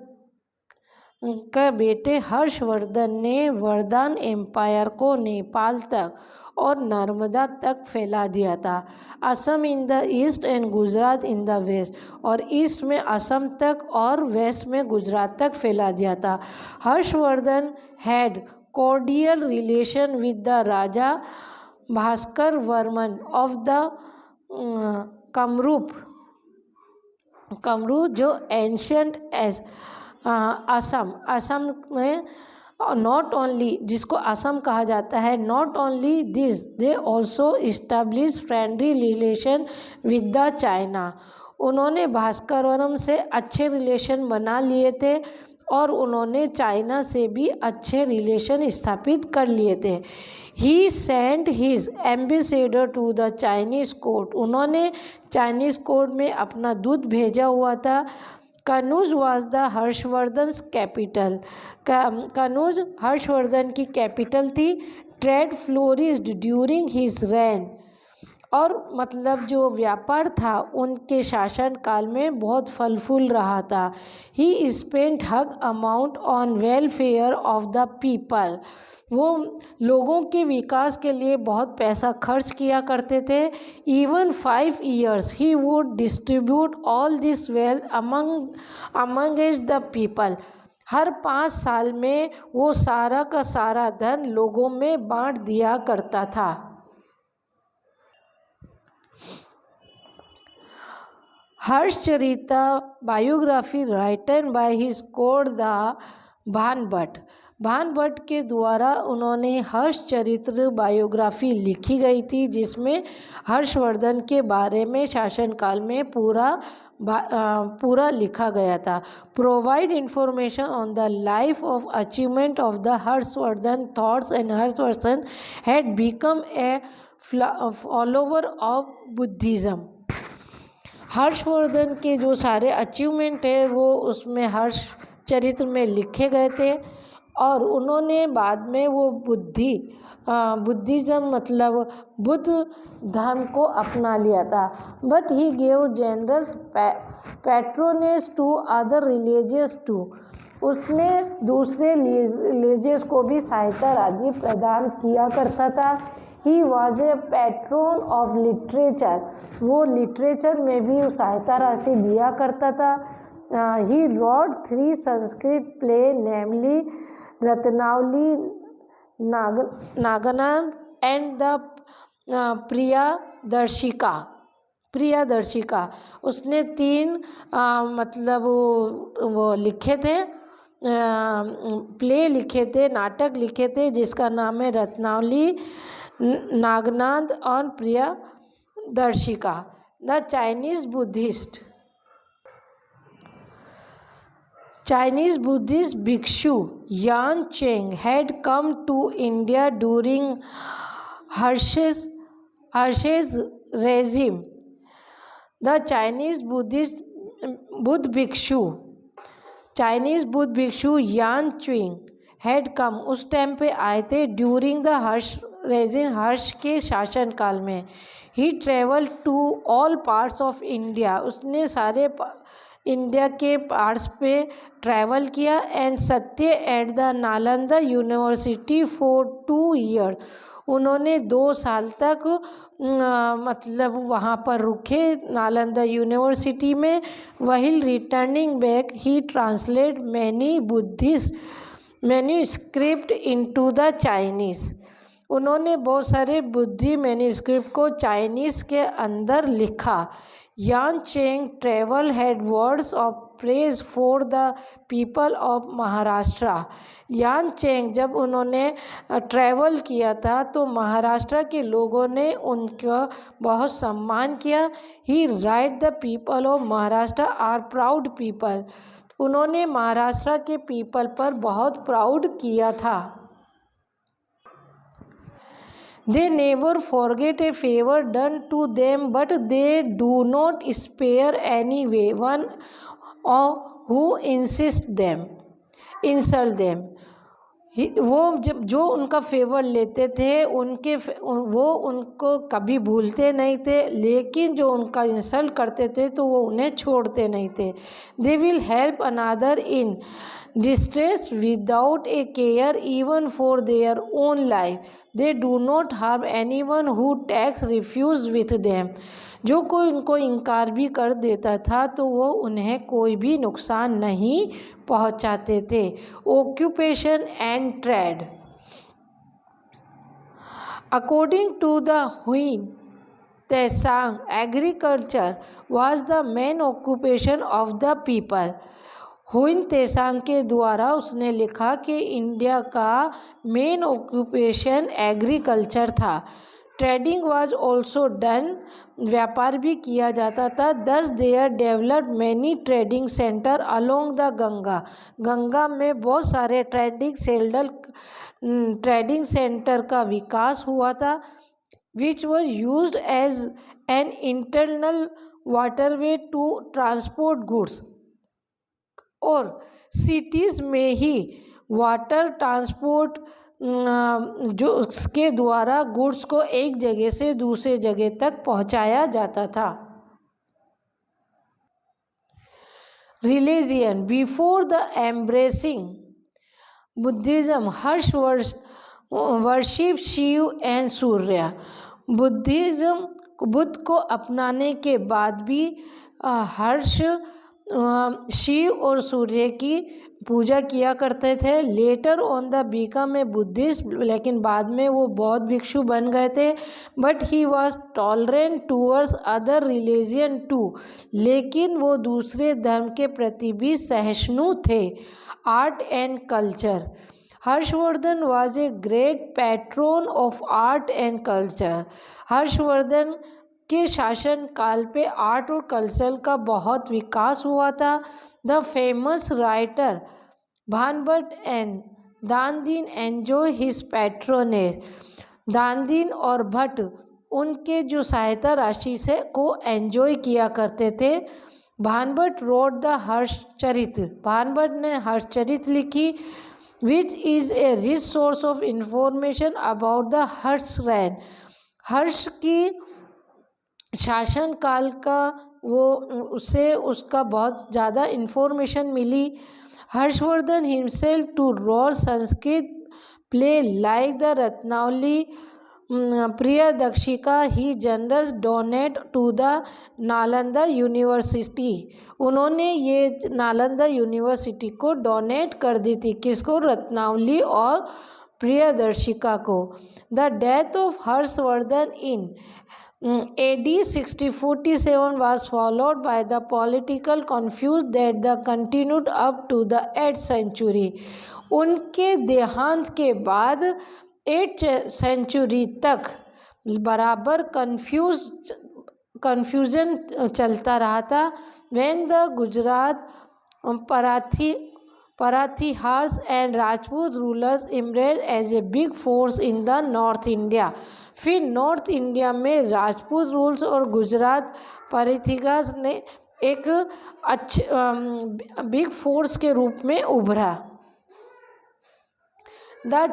के बेटे हर्षवर्धन ने वर्धन एम्पायर को नेपाल तक और नर्मदा तक फैला दिया था। Assam in the east and Gujarat in the west. और ईस्ट में असम तक और वेस्ट में गुजरात तक फैला दिया था। Harshvardhan had cordial relation with the Raja Bhaskar Varman of the Kamrup जो एंशंट असम में नॉट ओनली, जिसको असम कहा जाता है, not only this they also establish friendly relation with the China. उन्होंने भास्करवरम से अच्छे रिलेशन बना लिए थे और उन्होंने चाइना से भी अच्छे रिलेशन स्थापित कर लिए थे। He sent his ambassador to the Chinese court, उन्होंने चाइनीज कोर्ट में अपना दूत भेजा हुआ था। Kannauj was the Harshavardhan capital, Kannauj Harshavardhan की कैपिटल थी। Trade flourished during his reign, और मतलब जो व्यापार था उनके शासन काल में बहुत फल फूल रहा था। ही spent hug amount on welfare of the people, वो लोगों के विकास के लिए बहुत पैसा खर्च किया करते थे। Even 5 years he would distribute all this wealth among the people, हर 5 साल में वो सारा का सारा धन लोगों में बांट दिया करता था। Harshacharita biography written by his court the Banabhatta, Banabhatta के द्वारा उन्होंने हर्षचरित्र बायोग्राफी लिखी गई थी, जिसमें हर्षवर्धन के बारे में शासनकाल में पूरा लिखा गया था। Provide information on the life of achievement of the Harshvardhan thoughts and Harshvardhan had become a follower of Buddhism. Harshvardhan के जो सारे अचीवमेंट है वो उसमें हर्ष चरित्र में लिखे गए थे, और उन्होंने बाद में वो बुद्धिज़्म मतलब बुद्ध धर्म को अपना लिया था। But he gave generous patronage to other religious too, उसने दूसरे रिलीजियस को भी सहायता राशि प्रदान किया करता था। He was a patron of literature, वो लिटरेचर में भी सहायता राशि दिया करता था। He wrote 3 Sanskrit play namely Ratnavali, Nagananda and the Priyadarshika, उसने 3 मतलब वो लिखे थे, प्ले लिखे थे, नाटक लिखे थे, जिसका नाम है रत्नावली, नागनाथ और Priyadarshika. The Chinese Buddhist bhikshu Yan Cheng had come to India during Hirsch's regime. The Chinese Buddh bhikshu Yan Cheng had come, उस टाइम पे आए थे ड्यूरिंग द हर्ष के शासनकाल में। He travel to all parts of India, उसने सारे India के पार्ट्स पे ट्रैवल किया। एंड सत्य at the Nalanda university for 2 years, उन्होंने 2 साल तक मतलब वहाँ पर रुके नालंदा यूनिवर्सिटी में। While returning back he translate many Buddhist manuscript into the Chinese, उन्होंने बहुत सारे बुद्धि मैन्यूस्क्रिप्ट को चाइनीज़ के अंदर लिखा। Yuan Chwang travel had words of praise for the people of Maharashtra, Yuan Chwang जब उन्होंने ट्रैवल किया था तो महाराष्ट्र के लोगों ने उनका बहुत सम्मान किया। He right the people of Maharashtra are proud people, उन्होंने महाराष्ट्र के पीपल पर बहुत प्राउड किया था। They never forget a favor done to them, but they do not spare anyone who insult them. वो जब जो उनका फेवर लेते थे वो उनको कभी भूलते नहीं थे, लेकिन जो उनका इंसल्ट करते थे तो वो उन्हें छोड़ते नहीं थे। They will help another in distress without a care even for their own life. They do not harm anyone who takes refuge with them. जो कोई उनको इनकार भी कर देता था तो वो उन्हें कोई भी नुकसान नहीं पहुंचाते थे। Occupation and trade, according to the Hiuen Tsang, agriculture was the main occupation of the people. Hiuen Tsang के द्वारा उसने लिखा कि इंडिया का मेन ऑक्यूपेशन एग्रीकल्चर था। ट्रेडिंग वाज ऑल्सो डन, व्यापार भी किया जाता था। Thus there developed many trading centre along the Ganga, Ganga में बहुत सारे ट्रेडिंग सेंटर का विकास हुआ था। Which were used as an internal waterway to transport goods, और सिटीज़ में ही वाटर ट्रांसपोर्ट जो उसके द्वारा गुड्स को एक जगह से दूसरे जगह तक पहुंचाया जाता था। Religion before the embracing Buddhism, Harsha worship Shiva and Surya. Buddhism Buddha को अपनाने के बाद भी हर्ष शिव और सूर्य की पूजा किया करते थे। Later on the become a Buddhist, लेकिन बाद में वो बौद्ध भिक्षु बन गए थे। But he was tolerant towards other religion too, लेकिन वो दूसरे धर्म के प्रति भी सहिष्णु थे। Art and culture, Harshavardhan was a great patron of art and culture. Harshavardhan के शासन काल पे आर्ट और कल्चर का बहुत विकास हुआ था। The famous writer Banabhatta and Dandin enjoy his patronage. Dandin और भट्ट उनके जो सहायता राशि से को एंजॉय किया करते थे। भानभट्ट रोड द हर्षचरित, भानभट्ट ने हर्षचरित लिखी। Which is a rich source of information about the Harsh reign, Harsh की शासन काल का वो उससे उसका बहुत ज़्यादा इन्फॉर्मेशन मिली। Harshvardhan himself too wrote Sanskrit play like the Ratnavali Priyadarshika, he generous donate to the Nalanda university. उन्होंने ये नालंदा यूनिवर्सिटी को डोनेट कर दी थी, किसको? रत्नावली और प्रियदर्शिका को। The death of Harshvardhan in AD 6047 was followed by the political confusion that continued up to the 8th century. उनके देहांत के बाद 8th सेंचुरी तक बराबर कन्फ्यूजन चलता रहा था। when the Gujarat Parathihars and Rajput rulers emerged as a big force in the North India. फिर नॉर्थ इंडिया में राजपूत रूल्स और गुजरात पारथीगास ने एक अच्छे बिग फोर्स के रूप में उभरा। The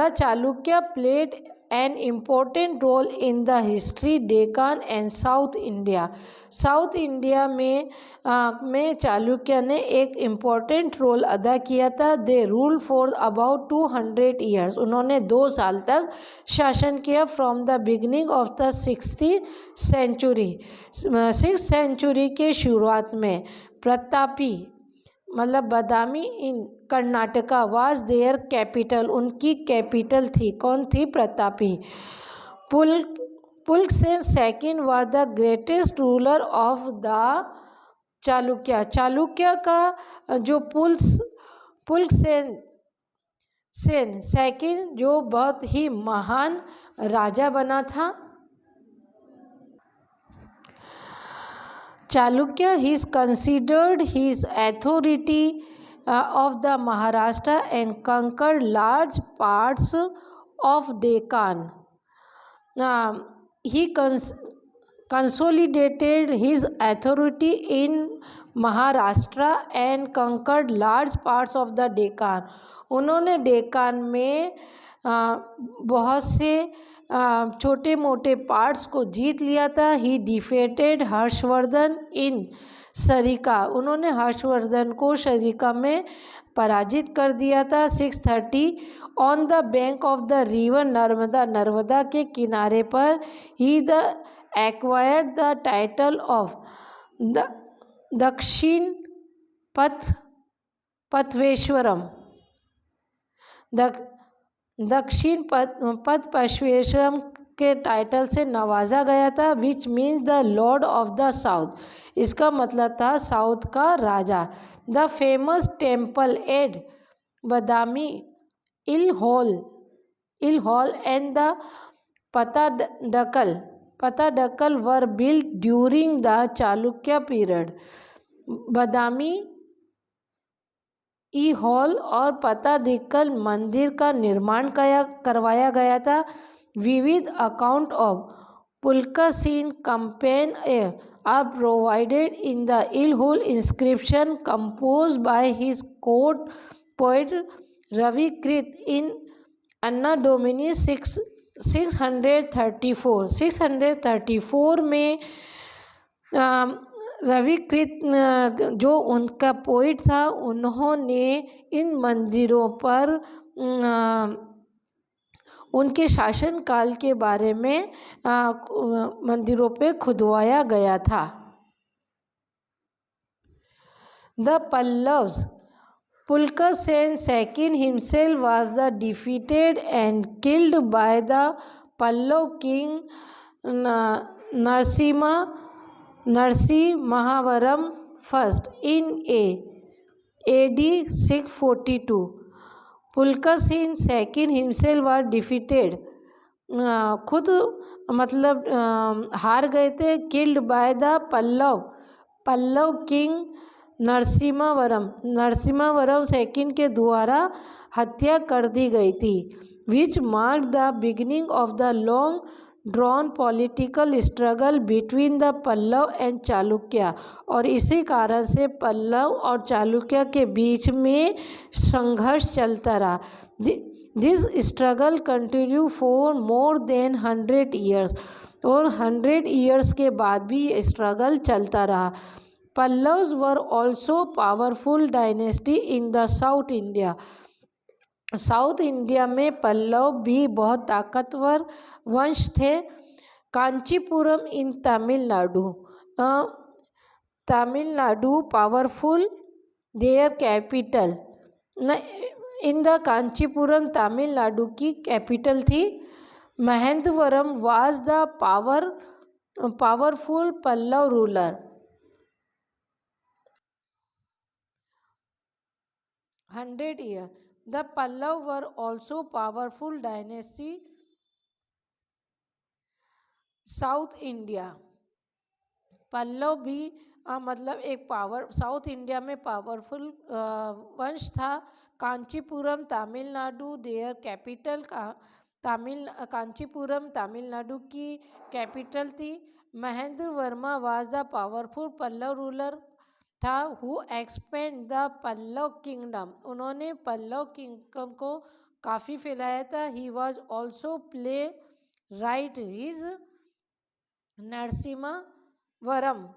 Chalukya played an important role in the history Deccan and south India. South India में चालुक्य ने एक इम्पोर्टेंट रोल अदा किया था। They rule for about 200 years, उन्होंने 2 साल तक शासन किया। From the beginning of the 6th century, 6th century के शुरुआत में प्रतापी मतलब Badami in Karnataka was their capital, उनकी कैपिटल थी। कौन थी? प्रतापी। Pulakeshin second was the greatest ruler of the Chalukya. Chalukya का जो पुलकेशिन सेकंड जो बहुत ही महान राजा बना था। Chalukya is considered his authority of the Maharashtra and conquered large parts of Deccan. He consolidated his authority in Maharashtra and conquered large parts of the Deccan. उन्होंने डेक्कान में बहुत से छोटे मोटे पार्ट्स को जीत लिया था। ही डिफेटेड हर्षवर्धन इन सरिका, उन्होंने हर्षवर्धन को सरिका में पराजित कर दिया था। 630 on the bank of the river Narmada, Narmada के किनारे पर he the acquired the title of the Dakshin Pathveshwaram, दक्षिण पथपेश्वरम के टाइटल से नवाजा गया था, which means the lord of the south. इसका मतलब था साउथ का राजा। The famous temple at Badami Aihole and the Patadakal were built during the Chalukya period. Badami Aihole और पतादिक्कल मंदिर का निर्माण करवाया गया था। विविध account of Pulakeshin campaign are provided in the Il-Hol inscription composed by his court poet Ravi Krit in Anna Domini 634 में रविकृत जो उनका पोइट था, उन्होंने इन मंदिरों पर उनके शासनकाल के बारे में मंदिरों पे खुदवाया गया था। The Pallavas Pulkasen II himself was the defeated and killed by the Pallav king Narasimhavaram I in AD 642. Pulkasen II himself was defeated, खुद मतलब हार गए थे, killed by the Pallav king Narasimhavarman second के द्वारा हत्या कर दी गई थी। Which mark the beginning of the long drawn political struggle between the Pallava and Chalukya, और इसी कारण से पल्लव और चालुक्य के बीच में संघर्ष चलता रहा। This struggle continue for more than 100 years, और 100 ईयर्स के बाद भी स्ट्रगल चलता रहा। Pallavs were also powerful dynasty in the South India. South India में पल्लव भी बहुत ताकतवर वंश थे। Kanchipuram in Tamil Nadu powerful their capital. In the Kanchipuram Tamil Nadu की कैपिटल थी। Mahendravarman was the powerful Pallava ruler. 100 years. The Pallav were also powerful dynasty south India. Pallava भी मतलब एक साउथ इंडिया में पावरफुल वंश था। कांचीपुरम तमिलनाडु देयर कैपिटल कांचीपुरम तमिलनाडु की कैपिटल थी। Mahendra Varma was the powerful Pallava ruler था who expand the Pallava kingdom. उन्होंने पल्लव किंगडम को काफ़ी फैलाया था। He was also playwright his Narasimhavarman.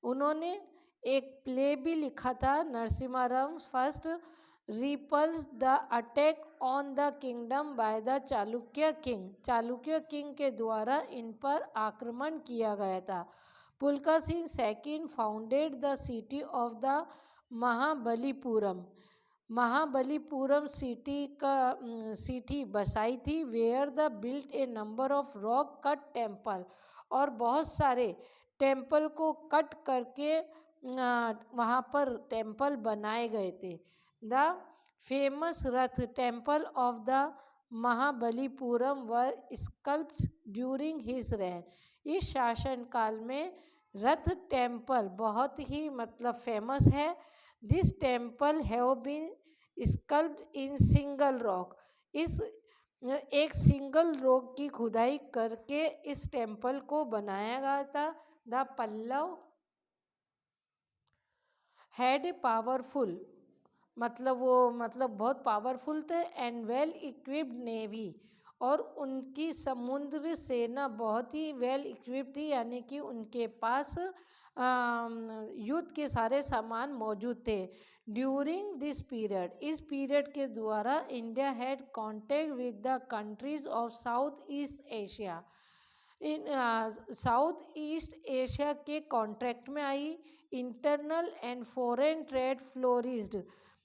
उन्होंने एक प्ले भी लिखा था, Narasimhavarman first repulse the attack on the kingdom by the Chalukya king. Chalukya king के द्वारा इन पर आक्रमण किया गया था। Pulakeshin second founded the city of the Mahabalipuram. Mahabalipuram city बसाई थी। Where the built a number of rock cut temple, और बहुत सारे टेम्पल को कट करके वहाँ पर टेम्पल बनाए गए थे। The famous rath temple of the Mahabalipuram were sculpted during his reign. इस शासन काल में रथ टेम्पल बहुत ही मतलब फेमस है। This temple have been sculpted in single rock. इस एक सिंगल रॉक की खुदाई करके इस टेम्पल को बनाया गया था। द पल्लव हैड पावरफुल मतलब बहुत पावरफुल थे एंड वेल इक्विप्ड नेवी, और उनकी समुद्र सेना बहुत ही वेल इक्विप्ड थी, यानी कि उनके पास युद्ध के सारे सामान मौजूद थे। ड्यूरिंग दिस पीरियड, इस पीरियड के द्वारा India had contact with the countries of south east Asia. South east Asia के कॉन्ट्रैक्ट में आई। Internal and foreign trade flourished.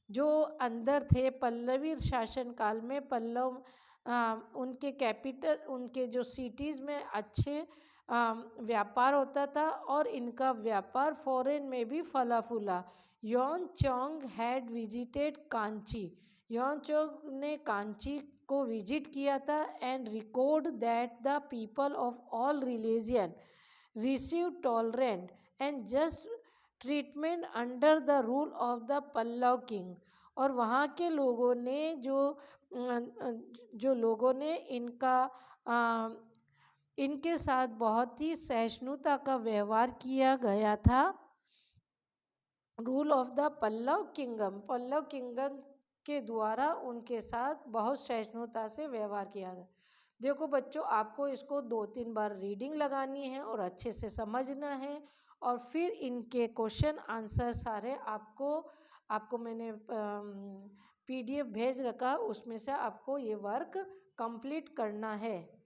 जो अंदर थे पल्लवी शासन काल में, पल्लव उनके कैपिटल, उनके जो सिटीज़ में अच्छे व्यापार होता था और इनका व्यापार फॉरेन में भी फला फूला। Yuan Chwang had visited Kanchi. Yuan Chwang ने कांची को विजिट किया था and record that the people of all religion receive tolerant and just treatment under the rule of the Pallava king. और वहाँ के लोगों ने जो लोगों ने इनके साथ बहुत ही सहिष्णुता का व्यवहार किया गया था। Rule of the Pallava kingdom के द्वारा उनके साथ बहुत सहिष्णुता से व्यवहार किया गया। देखो बच्चों, आपको इसको 2-3 बार रीडिंग लगानी है और अच्छे से समझना है, और फिर इनके क्वेश्चन आंसर सारे आपको मैंने PDF भेज रखा, उसमें से आपको ये वर्क कंप्लीट करना है।